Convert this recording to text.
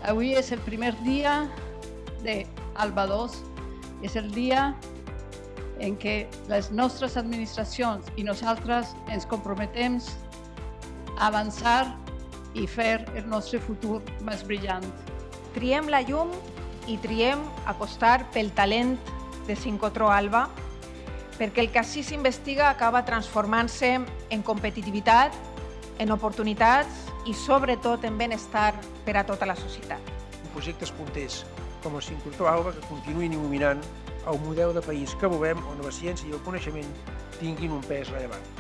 Avui és el primer dia de Alba 2, és el dia en què les nostres administracions i nosaltres ens comprometem a avançar i fer el nostre futur més brillant. Triem la llum i triem apostar pel talent de Sincrotró Alba, perquè el que així s'investiga acaba transformant-se en competitivitat, en oportunitats i sobretot en benestar per a tota la societat. Projectes punters com el Sincrotró Alba que continuïn il·luminant el model de país que volem on la ciència i el coneixement tinguin un pes rellevant.